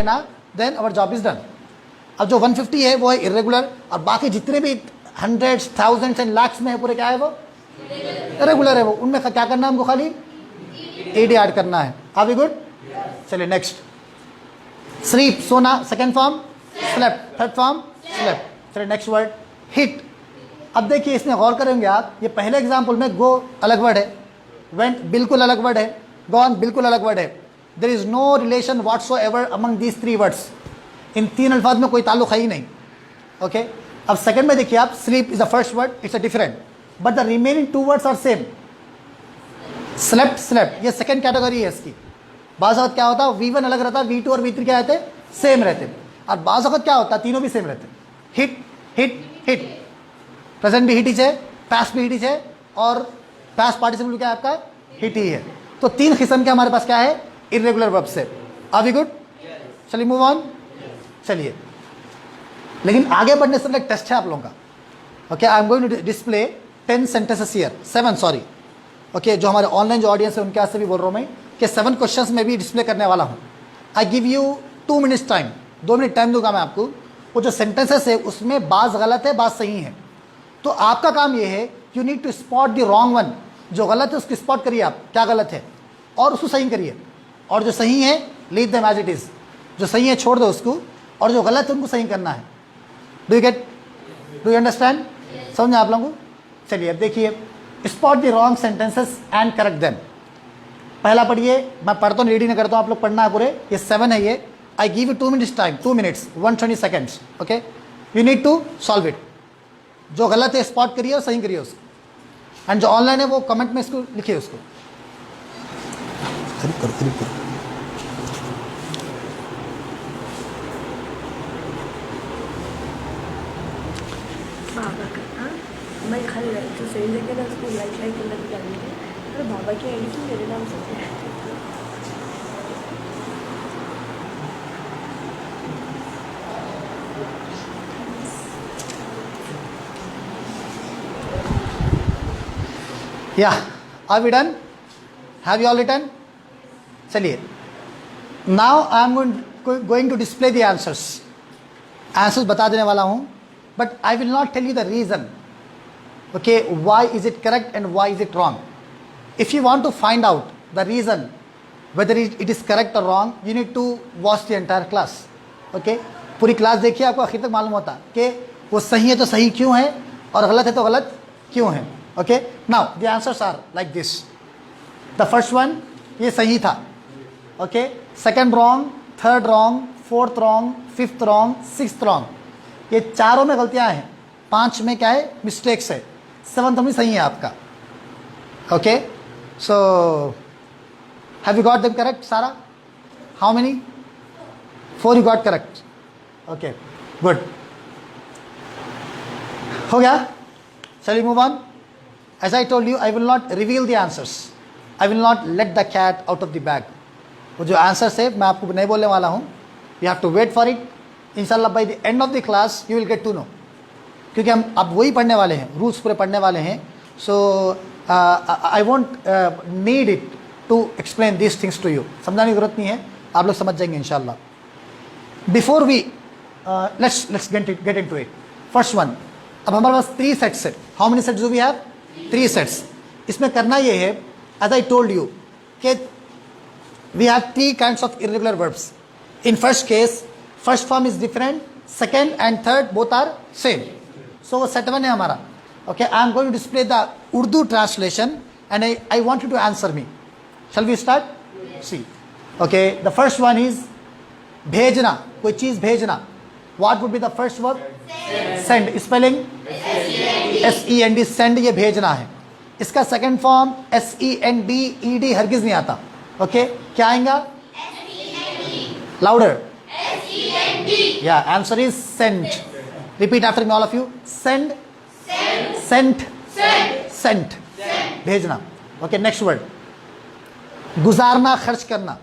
ना, then our job is done. अब जो 150 है वो है इरेगुलर, और बाकी जितने भी हंड्रेड्स, थाउजेंड्स एंड लाख्स में है पूरे क्या है वो रेगुलर है. वो उनमें क्या करना है हमको, खाली ईडी ऐड करना है. Are we good? चलिए नेक्स्ट. स्लीप सोना, second form slept, third form slept. चलिए नेक्स्ट वर्ड हिट. अब देखिए इसमें गौर करेंगे आप, ये पहले एग्जाम्पल में गो अलग वर्ड है, वेंट बिल्कुल अलग वर्ड है, गॉन बिल्कुल अलग वर्ड है. There is no relation whatsoever among these three words. इन तीन अल्फाज में कोई ताल्लुक है ही नहीं. ओके अब सेकंड में देखिए आप, sleep is the first word, it's a different, but the remaining two words are same. Slept slept ये सेकंड कैटेगरी है इसकी. बाज़ वक्त क्या होता है, V1 अलग रहता है, V2 और V3 क्या रहते सेम रहते, और बाज़ वक्त क्या होता है तीनों भी सेम रहते. हिट हिट हिट, प्रेजेंट भी हिट ही है, पास्ट भी हिट ही है, और पास्ट पार्टिसिपल क्या है आपका हिट ही है. तो तीन किस्म के हमारे पास क्या है इरेगुलर वर्ब्स से. Are we good? चलिए मूव ऑन. चलिए लेकिन आगे बढ़ने से एक टेस्ट है आप लोगों का. Okay I am going to display 10 sentences here, 7 sorry. Okay जो हमारे ऑनलाइन जो ऑडियंस है उनके वास्ते भी बोल रहा हूँ मैं कि 7 क्वेश्चंस में भी डिस्प्ले करने वाला हूँ. आई give you 2 minutes time, 2 minute time दूंगा मैं आपको. वो जो सेंटेंसेस है उसमें बात गलत है, बात सही है, तो आपका काम ये है you need to spot the wrong one. जो गलत है उसको स्पॉट करिए आप, क्या गलत है, और उसको सही करिए, और जो सही है leave them as it is. जो सही है छोड़ दो उसको, और जो गलत है उनको सही करना है. Do you get, do you understand? समझ आप लोगों को? चलिए अब देखिए, spot the wrong sentences and correct them. पहला पढ़िए, मैं पढ़ता हूँ रीडिंग करता हूँ, आप लोग पढ़ना है पूरे. ये 7 है ये. I give you 2 minutes time, 2 minutes 120 seconds. Okay you need to solve it. जो गलत है स्पॉट करिए और सही करिए उसको, एंड जो ऑनलाइन है वो कमेंट में इसको लिखिए उसको. करीब करो. मैं खाली तो सही जगह ना उसको लाइक करना भी डालेंगे. तो बाबा की आईडी की मेरे नाम से या are we done? Have you all written? चलिए now I am going to display the answers. Answers बता देने वाला हूँ, but I will not tell you the reason. Okay, why is it correct and why is it wrong? If you want to find out the reason whether it is correct or wrong, you need to watch the entire class. Okay, पूरी class देखिए, आपको आखिर तक मालूम होता कि वो सही है तो सही क्यों है और गलत है तो गलत क्यों है. Okay, now the answers are like this. The first one ये सही था. Okay, second wrong, third wrong, fourth wrong, fifth wrong, sixth wrong. ये चारों में गलतियां हैं, 5 में क्या है मिस्टेक्स है, 7th में सही है आपका. Okay so have you got them correct सारा? How many? 4 you got correct. Okay good, हो गया. चलिए move on. As I told you I will not reveal the answers, I will not let the cat out of the bag. वो जो answers है मैं आपको नहीं बोलने वाला हूँ, you have to wait for it. इंशाल्लाह by the end of the class you will get to know, क्योंकि हम अब वही पढ़ने वाले हैं, रूल्स पूरे पढ़ने वाले हैं. So I won't need it to explain this things to you. समझाने की जरूरत नहीं है, आप लोग समझ जाएंगे इंशाल्लाह. Before we let's get into it. First one, अब हमारे पास 3 सेट्स है. How many sets do we have? 3 sets. इसमें करना ये है, एज आई टोल्ड यू कि we have 3 kinds of irregular verbs. In first case first form is different, second and third both are same. So वो set 1 है हमारा. Okay, I am going to display the Urdu translation and I want you to answer me. Shall we start? Yes. See. Okay, the first one is भेजना, कोई चीज़ भेजना. What would be the first verb? Send. Spelling? S-E-N-D. Send ये भेजना है. इसका second form S-E-N-D-E-D हरगिज़ नहीं आता. Okay, क्या आएगा? S-E-N-D. Louder. S-E-N-D. Yeah, answer is send. Repeat after me all of you. Send. Send. Sent. Sent. Sent. भेजना. Okay, next word. गुजारना, खर्च करना.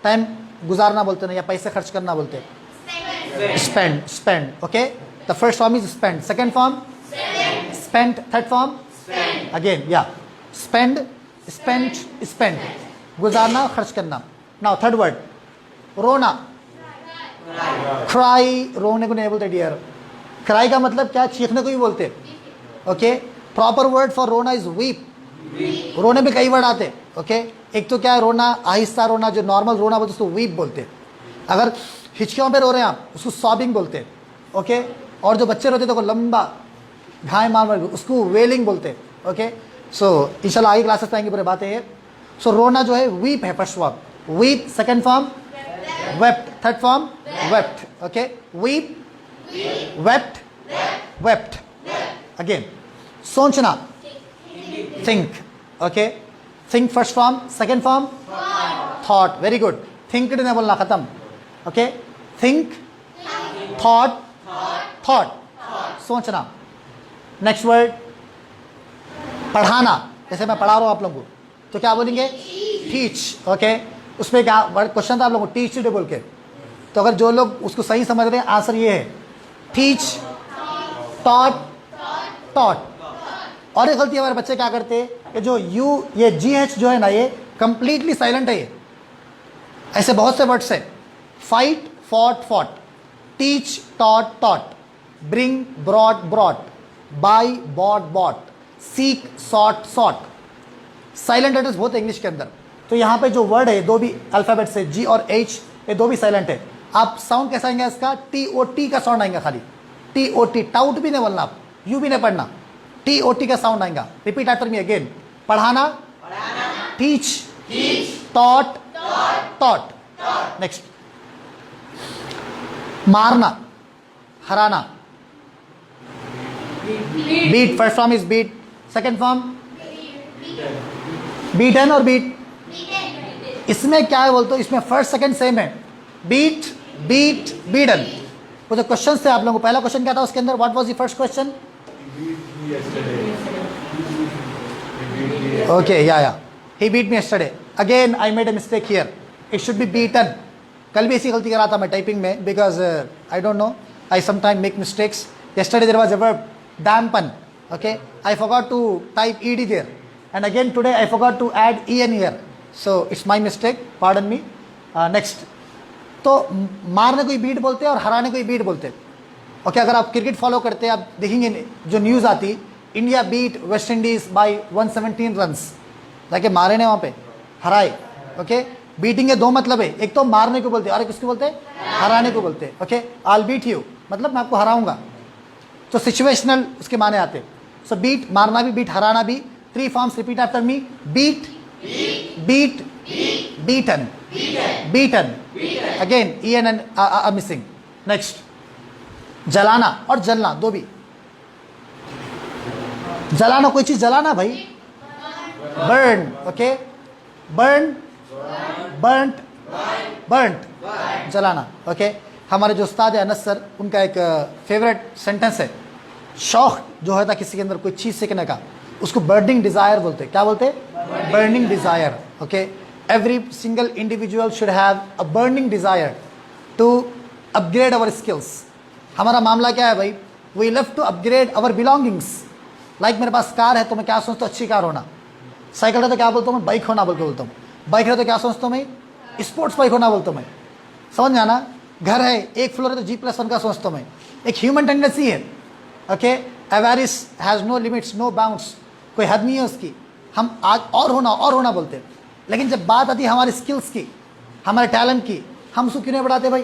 टाइम गुजारना बोलते हैं या पैसे खर्च करना बोलते हैं. Spend. Spend. Okay. The first form is spend. Second form? Spent. Third form? Spend. Again, yeah. Spend. Spent. Spend. गुजारना, खर्च करना. Now third word. रोना. क्राई, रोने को नहीं बोलते डियर। क्राई का मतलब क्या, चीखने को भी बोलते। ओके, प्रॉपर वर्ड फॉर रोना इज वीप। रोने में कई वर्ड आते। ओके, एक तो क्या है रोना, आहिस्ता रोना, जो नॉर्मल रोना बोलते उसको वीप बोलते। अगर हिचकियों पे रो रहे हैं आप उसको सॉबिंग बोलते। ओके, और जो बच्चे रोते तो लंबा घाय मार मार उसको वेलिंग बोलते। ओके, सो इंशाल्लाह आगे क्लासेस में आएंगे पूरे बातें ये। सो रोना जो है वीप है first form, weep second form wept, third form wept. Okay, weep, wept, wept. Again सोचना, think. Okay, think first form, second form thought. Very good, thinked नहीं बोलना, खत्म। ओके, थिंक, थॉट, थॉट, सोचना। नेक्स्ट वर्ड पढ़ाना। जैसे मैं पढ़ा रहा हूं आप लोगों को तो क्या बोलेंगे, टीच। ओके, उसमें क्या क्वेश्चन था आप लोगों को, टीच टू बोल के। तो अगर जो लोग उसको सही समझ रहे हैं आंसर ये है, टीच, टॉट, टॉट। और एक गलती हमारे बच्चे क्या करते हैं कि जो यू, ये GH जो है ना, ये कंप्लीटली साइलेंट है। ये ऐसे बहुत से वर्ड्स है, fight, fought, fought, teach, taught, taught, bring, brought, brought, buy, bought, bought, seek, sought, sought. Silent letters बहुत है इंग्लिश के अंदर। तो यहाँ पे जो वर्ड है दो भी अल्फाबेट से, G और H, ये दो भी साइलेंट है। आप साउंड कैसा आएंगे इसका, TOT का साउंड आएगा खाली, TOT। टाउट भी नहीं बोलना आप, यू भी नहीं पढ़ना, TOT का साउंड आएगा। रिपीट आफ्टर मी अगेन, पढ़ाना, टीच, टॉट, टॉट। नेक्स्ट मारना, हराना, beat. First form is beat, second form beaten और बीट। इसमें क्या है बोलते हो, इसमें फर्स्ट सेकंड सेम है, बीट, बीट, बीटन। वो जो क्वेश्चन थे आप लोगों को, पहला क्वेश्चन क्या था उसके अंदर, what was the first question? Okay, या he beat me yesterday. Again I made a mistake here, it should be beaten. कल भी ऐसी गलती कर रहा था मैं टाइपिंग में, because I don't know, I sometime make mistakes. Yesterday there was a verb dampen. Okay, I forgot to type ed there, and again today I forgot to add en here, so it's my mistake, pardon me. Next, तो मारने को ही beat बोलते हैं और हराने को ही beat बोलते हैं। ओके, अगर आप क्रिकेट फॉलो करते हैं आप देखेंगे जो न्यूज़ आती, India beat West Indies by 117 runs, जाके मारे ने वहाँ पे, हराए। ओके, बीटिंग के दो मतलब है, एक तो मारने को बोलते हैं और एक किसको बोलते हैं, हराने को बोलते हैं। Okay, I will beat you मतलब मैं आपको हराऊंगा, तो सिचुएशनल उसके माने आते। सो बीट, मारना भी, बीट, हराना भी। 3 forms, repeat after me, beat, beat, beaten, beaten. Again EN are missing. Next जलाना और जलना, दो भी। जलाना, कोई चीज जलाना भाई, burn. Okay, burn, burnt, burnt, जलाना। ओके, हमारे जो उस्ताद है अनस सर, उनका एक फेवरेट सेंटेंस है, शौक जो होता किसी के अंदर कोई चीज़ सीखने का, उसको बर्निंग डिज़ायर बोलते हैं। क्या बोलते हैं? Burning desire. Okay, every single individual should have a burning desire to upgrade our skills. हमारा मामला क्या है भाई, we love to upgrade our belongings. Like मेरे पास कार है तो मैं क्या सोचता हूँ, अच्छी कार होना। साइकिल है तो क्या बोलता हूँ मैं, बाइक होना बोल के बोलता हूँ। बाइक है तो क्या सोचता हूँ मैं, स्पोर्ट्स बाइक होना बोलता हूँ मैं। समझ में आना, घर है, एक फ्लोर है तो G+1 का सोचता हूँ मैं। एक ह्यूमन टेंडेंसी है। Okay, avarice has no limits, no bounds, कोई हद नहीं है उसकी। हम आज और होना बोलते हैं, लेकिन जब बात आती है हमारी स्किल्स की, हमारे टैलेंट की, हम उसको क्यों नहीं बढ़ाते भाई?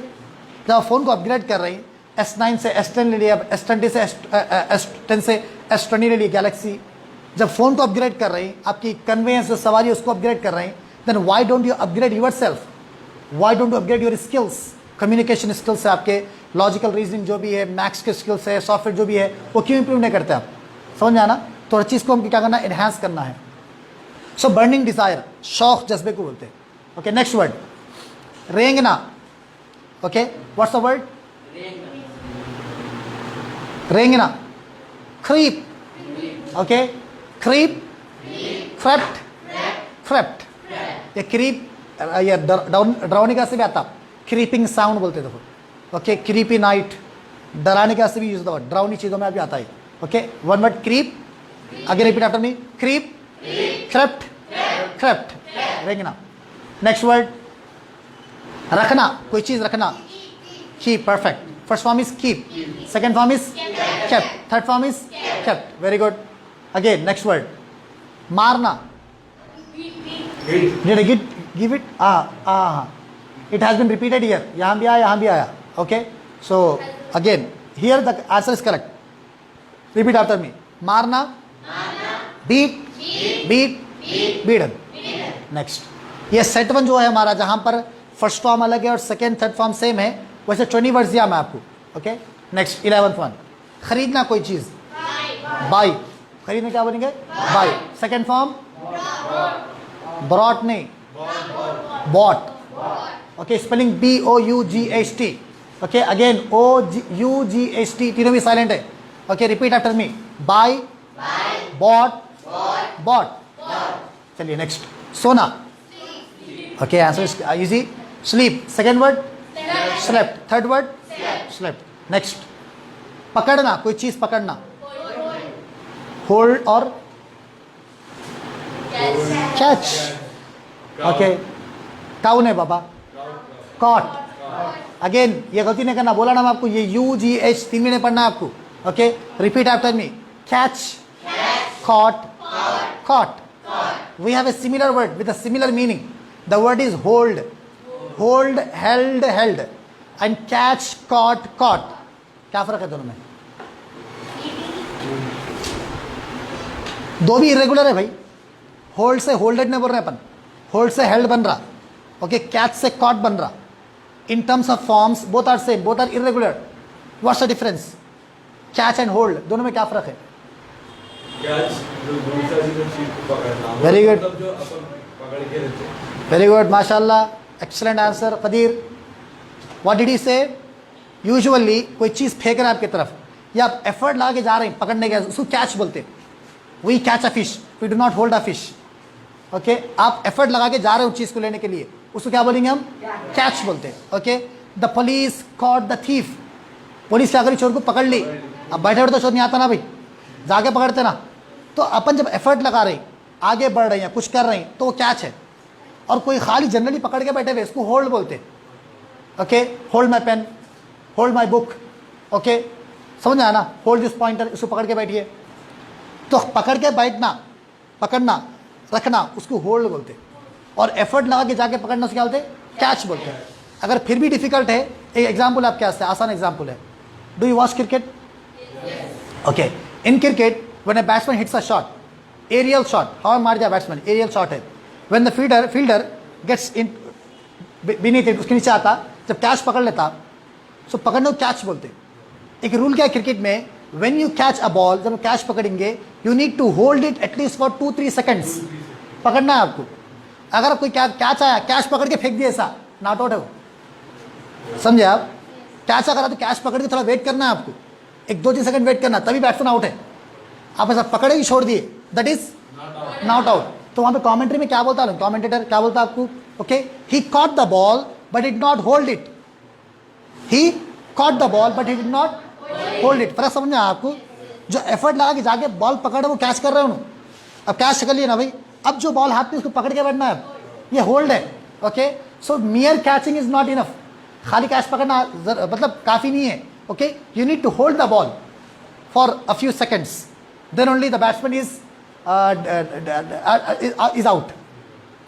जब आप फ़ोन को अपग्रेड कर रहे हैं, S9 से S10 ले लिया, अब S20 से S10 से S20 ले लिया गैलेक्सी। जब फ़ोन को अपग्रेड कर रहे हैं, आपकी कन्वेंस जो सवारी है उसको अपग्रेड कर रहे हैं, then why don't you upgrade yourself? Why don't you upgrade your skills? Communication skills है आपके, लॉजिकल रीजनिंग जो भी है, मैथ्स के स्किल्स है, सॉफ्टवेयर जो भी है, वो क्यों इंप्रूव नहीं करते आप? समझ में आना, तो हर चीज़ को हमको क्या करना है, एनहांस करना है। सो बर्निंग डिज़ायर, शौक, जज्बे को बोलते हैं। ओके, नेक्स्ट वर्ड रेंगना। Okay, what's the word? रेंगना, creep. Okay, creep, crept, crept. ये क्रीप, ये डरावने का से भी आता, क्रीपिंग साउंड बोलते देखो। ओके, क्रीपी नाइट, डराने के से भी यूज होता है, डरावनी चीज़ों में भी आता है। ओके, वन वर्ड क्रीप, आगे repeat after me, creep, crept, crept, रेंगना। नेक्स्ट वर्ड रखना, कोई चीज़ रखना, keep, perfect. First form is keep. Second form is kept. Third form is kept. Very good. Again, next word. Marna. Did I give it? It has been repeated here. यहाँ भी आया, यहाँ भी आया. Okay. So again, here the answer is correct. Repeat after me. Marna. Beat. Beaten. Next. ये set one जो है हमारा, जहाँ पर फर्स्ट फॉर्म अलग है और सेकेंड थर्ड फॉर्म सेम है, वैसे 20 वर्ड्स दिया मैं आपको. ओके. Next 11th one. खरीदना कोई चीज. बाई. खरीदना क्या बनेंगे? बाई. सेकेंड फॉर्म ब्रॉट नहीं, bought. Okay. Spelling BOUGHT. Okay. Again OUGHT, तीनों भी साइलेंट है. Okay. Repeat after me. Buy, bought, bought. चलिए नेक्स्ट. सोना. Okay. Answer is easy. Sleep. Second word slept. Third word slept. Next. पकड़ना कोई चीज, पकड़ना. होल्ड और कैच. ओके. काउन है बाबा. कॉट. अगेन ये गलती नहीं करना, बोला ना मैं आपको, ये UGH 3 महीने पढ़ना है आपको. Okay. Repeat after me. Catch, caught, caught. We have a similar word with a similar meaning. The word is hold. Hold, held, held. And catch, caught, caught. क्या फर्क है दोनों में? दो भी इरेगुलर है भाई. होल्ड से होल्डेड नहीं बोल रहे अपन. होल्ड से हेल्ड बन रहा. ओके. कैच से कॉट बन रहा. In terms of forms both are same, both are irregular. What's the difference? Catch and hold, दोनों में क्या फर्क है? वेरी गुड, वेरी गुड, माशाल्लाह. Excellent answer. Qadir, what did he say? Usually कोई चीज़ फेंक रहा है आपकी तरफ, या आप एफर्ट लगा के जा रहे हैं पकड़ने के, उसको कैच बोलते हैं. We catch a fish, we do not hold a fish. Okay. आप एफर्ट लगा के जा रहे हो चीज़ को लेने के लिए, उसको क्या बोलेंगे हम? कैच बोलते हैं. Okay. The police caught the thief. Police क्या करी? चोर को पकड़ ली. अब बैठे बैठे तो चोर नहीं आता ना भाई, जाके पकड़ते ना. तो अपन जब एफर्ट लगा रहे हैं, आगे बढ़ रहे हैं, कुछ कर रहे हैं, तो वो कैच है. और कोई खाली जनरली पकड़ के बैठे हुए, इसको होल्ड बोलते हैं. Okay. Hold my pen, hold my book. Okay. समझ में आया ना? होल्ड दिस पॉइंटर, इसको पकड़ के बैठिए. तो पकड़ के बैठना, पकड़ना, रखना, उसको होल्ड बोलते हैं. और एफर्ट लगा के जाके पकड़ना, उसको क्या बोलते हैं? कैच बोलते हैं. अगर फिर भी डिफिकल्ट है, एक एग्जाम्पल आपके वास्ते आसान एग्जाम्पल है. Do you watch cricket? Okay. In cricket when a batsman hits a shot, aerial shot, how मार दिया बैट्समैन, aerial shot है. when the fielder gets in beneath it, उसके नीचे आता, जब कैच पकड़ लेता, सो पकड़ने को कैच बोलते. एक रूल क्या है क्रिकेट में? when you catch a ball, जब कैच पकड़ेंगे, you need to hold it at least for 2-3 seconds. पकड़ना है आपको. अगर कोई कैच आया, कैच पकड़ के फेंक दिया, ऐसा नॉट आउट है वो. समझे आप? कैच अगर तो कैच पकड़ के थोड़ा वेट करना है आपको, 1-2-3 सेकंड वेट करना, तभी बैट्समैन आउट है. आप ऐसा पकड़े ही छोड़ दिए, दैट इज नॉट आउट. तो वहां पे कमेंट्री में क्या बोलता है, कमेंटेटर क्या बोलता है आपको? Okay. He caught the ball but did not hold it. He caught the ball but he did not hold it. फर्क समझ में आपको? जो एफर्ट लगा के जाके बॉल पकड़े, वो कैच कर रहे हो. अब कैच कर लिए ना भाई, अब जो बॉल हाथ में, उसको पकड़ के बैठना है, ये होल्ड है. Okay. So mere catching is not enough. खाली कैच पकड़ना मतलब काफी नहीं है. Okay. You need to hold the ball for a few seconds, then only the batsman is out.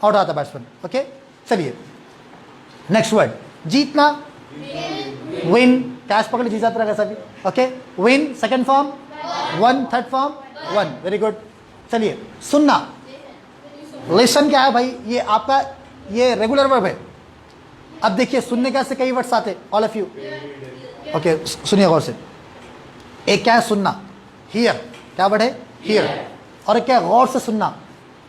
out आता batsman. Okay. चलिए नेक्स्ट वर्ड. जीतना, win. कैच पकड़ जीत जाता है कैसा भी. Okay. win second form, one third form, one. Very good. चलिए सुनना. लिसन क्या है भाई? ये आपका ये रेगुलर वर्ब है. अब देखिए सुनने का से कई वर्ड्स आते, ऑल ऑफ यू. ओके. सुनिए गौर से. एक क्या है सुनना? हियर. क्या वर्ड है? हियर. और क्या? गौर से सुनना,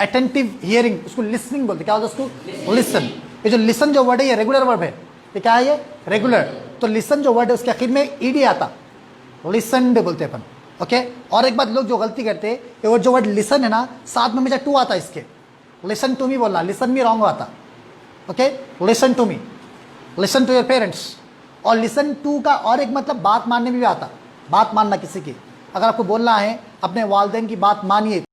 अटेंटिव हियरिंग, उसको लिसनिंग बोलते. क्या होता है उसको? लिसन. ये जो लिसन जो वर्ड है, ये रेगुलर वर्ड है. ये क्या है? ये रेगुलर. तो लिसन जो वर्ड है, उसके आखिर में ईडी आता, लिसनड बोलते अपन. ओके. और एक बात लोग जो गलती करते हैं, ये जो वर्ड लिसन है ना, साथ में हमेशा टू आता है इसके. लिसन टू मी बोलना, लिसन मी रॉन्ग आता. Okay. Listen to me, listen to your parents. और लिसन टू का और एक मतलब बात मानने में भी आता, बात मानना किसी की. अगर आपको बोलना है अपने वालिदैन की बात मानिए,